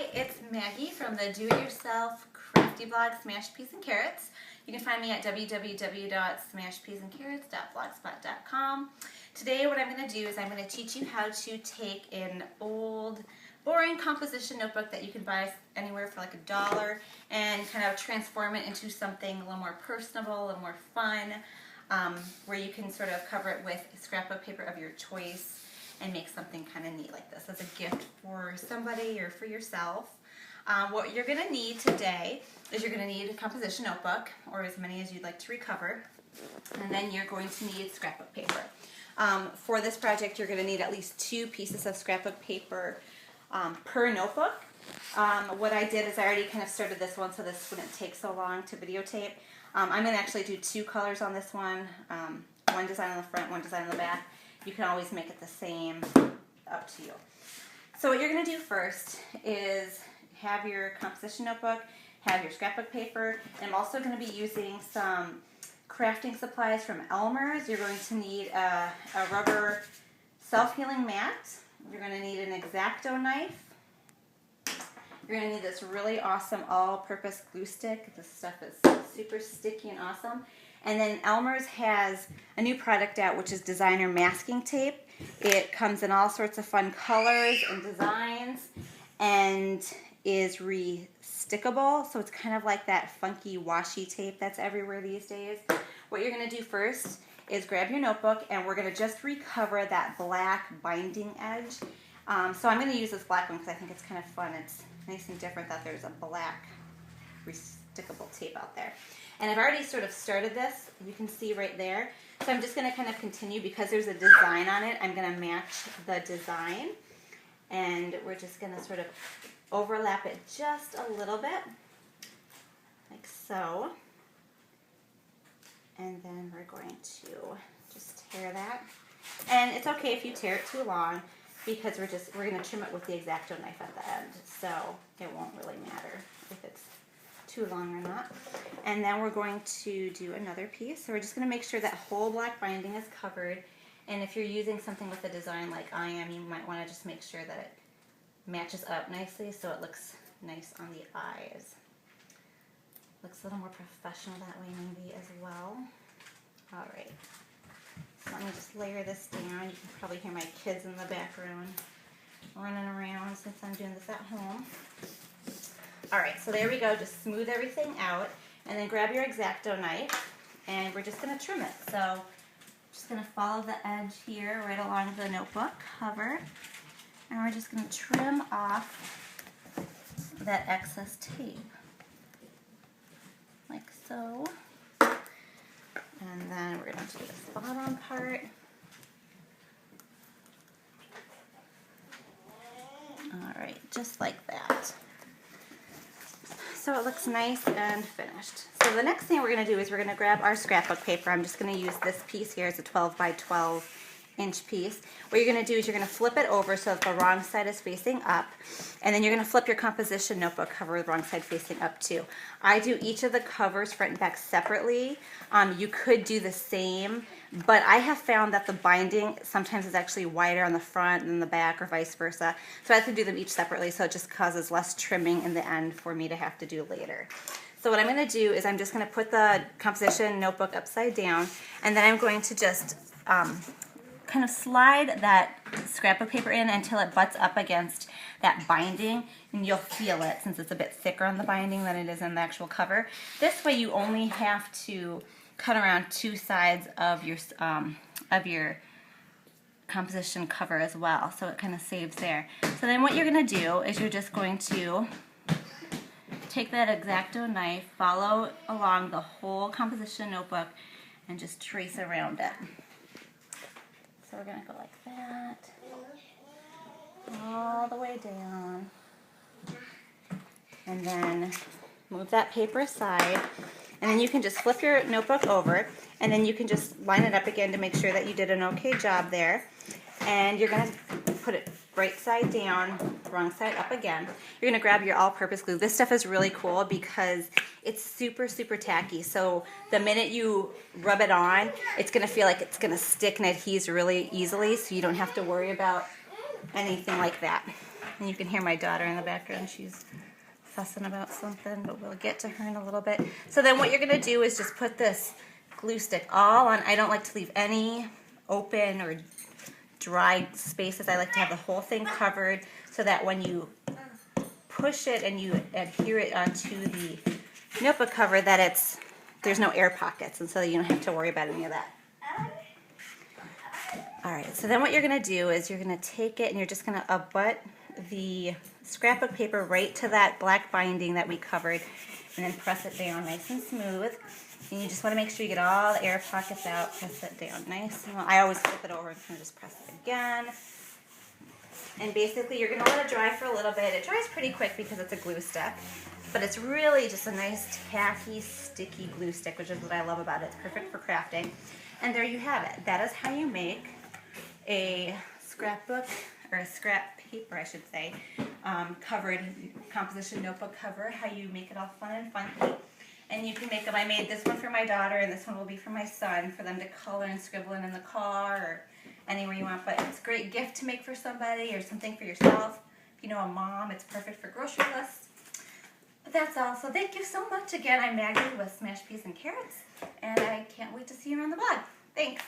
Hi, it's Maggie from the Do-It-Yourself Crafty Blog Smashed Peas and Carrots. You can find me at www.smashedpeasandcarrots.blogspot.com. Today what I'm going to do is I'm going to teach you how to take an old, boring composition notebook that you can buy anywhere for like $1 and kind of transform it into something a little more personable, a little more fun, where you can sort of cover it with scrapbook paper of your choice and make something kind of neat like this as a gift for somebody or for yourself. What you're going to need today is you're going to need a composition notebook, or as many as you'd like to recover, and then you're going to need scrapbook paper. For this project you're going to need at least 2 pieces of scrapbook paper per notebook. What I did is I already kind of started this one so this wouldn't take so long to videotape. I'm going to actually do 2 colors on this one, one design on the front, one design on the back. You can always make it the same, up to you. So what you're going to do first is have your composition notebook, have your scrapbook paper, and I'm also going to be using some crafting supplies from Elmer's. You're going to need a rubber self-healing mat. You're going to need an X-Acto knife. You're going to need this really awesome all-purpose glue stick. This stuff is super sticky and awesome. And then Elmer's has a new product out, which is designer masking tape. It comes in all sorts of fun colors and designs and is re-stickable. So it's kind of like that funky washi tape that's everywhere these days. What you're going to do first is grab your notebook, and we're going to just recover that black binding edge. So I'm going to use this black one because I think it's kind of fun. It's nice and different that there's a black re-stickable tape out there. And I've already sort of started this, you can see right there. So I'm just going to kind of continue because there's a design on it. I'm going to match the design, and we're just going to sort of overlap it just a little bit, like so. And then we're going to just tear that. And it's okay if you tear it too long because we're going to trim it with the X-Acto knife at the end. So it won't really matter if it's too long or not. And then we're going to do another piece. So we're just going to make sure that whole black binding is covered. And if you're using something with a design like I am, you might want to just make sure that it matches up nicely so it looks nice on the eyes. Looks a little more professional that way maybe as well. Alright, so let me just layer this down. You can probably hear my kids in the background running around since I'm doing this at home. Alright, so there we go. Just smooth everything out, and then grab your X-Acto knife, and we're just going to trim it. So just going to follow the edge here right along the notebook cover, and we're just going to trim off that excess tape, like so. And then we're going to do this bottom part. Alright, just like that. So it looks nice and finished. So the next thing we're going to do is we're going to grab our scrapbook paper. I'm just going to use this piece here. It's a 12 by 12 inch piece. What you're going to do is you're going to flip it over so that the wrong side is facing up, and then you're going to flip your composition notebook cover the wrong side facing up too. I do each of the covers front and back separately. You could do the same, but I have found that the binding sometimes is actually wider on the front than the back, or vice versa. So I have to do them each separately, so it just causes less trimming in the end for me to have to do later. So what I'm going to do is I'm just going to put the composition notebook upside down, and then I'm going to just kind of slide that scrapbook paper in until it butts up against that binding, and you'll feel it since it's a bit thicker on the binding than it is in the actual cover. This way you only have to cut around 2 sides of your composition cover as well, so it kind of saves there. So then what you're going to do is you're just going to take that X-Acto knife, follow along the whole composition notebook, and just trace around it. So we're going to go like that, all the way down, and then move that paper aside, and then you can just flip your notebook over, and then you can just line it up again to make sure that you did an okay job there. And you're going to put it right side down, wrong side up again. You're going to grab your all-purpose glue. This stuff is really cool because it's super, super tacky. So the minute you rub it on, it's going to feel like it's going to stick and adhere really easily, so you don't have to worry about anything like that. And you can hear my daughter in the background. She's fussing about something, but we'll get to her in a little bit. So then what you're going to do is just put this glue stick all on. I don't like to leave any open or dry spaces. I like to have the whole thing covered so that when you push it and you adhere it onto the notebook cover that there's no air pockets, and so you don't have to worry about any of that. Alright, so then what you're going to do is you're going to take it and you're just going to abut the scrapbook paper right to that black binding that we covered, and then press it down nice and smooth. And you just want to make sure you get all the air pockets out. Press it down nice. Well, I always flip it over and kind of just press it again. And basically you're going to let it dry for a little bit. It dries pretty quick because it's a glue stick. But it's really just a nice tacky, sticky glue stick, which is what I love about it. It's perfect for crafting. And there you have it. That is how you make a scrapbook, or a scrap paper, I should say, covered composition notebook cover. How you make it all fun and funky. And you can make them. I made this one for my daughter, and this one will be for my son, for them to color and scribble in the car or anywhere you want. But it's a great gift to make for somebody or something for yourself. If you know a mom, it's perfect for grocery lists. But that's all. So thank you so much again. I'm Maggie with Smashed Peas and Carrots, and I can't wait to see you around the blog. Thanks.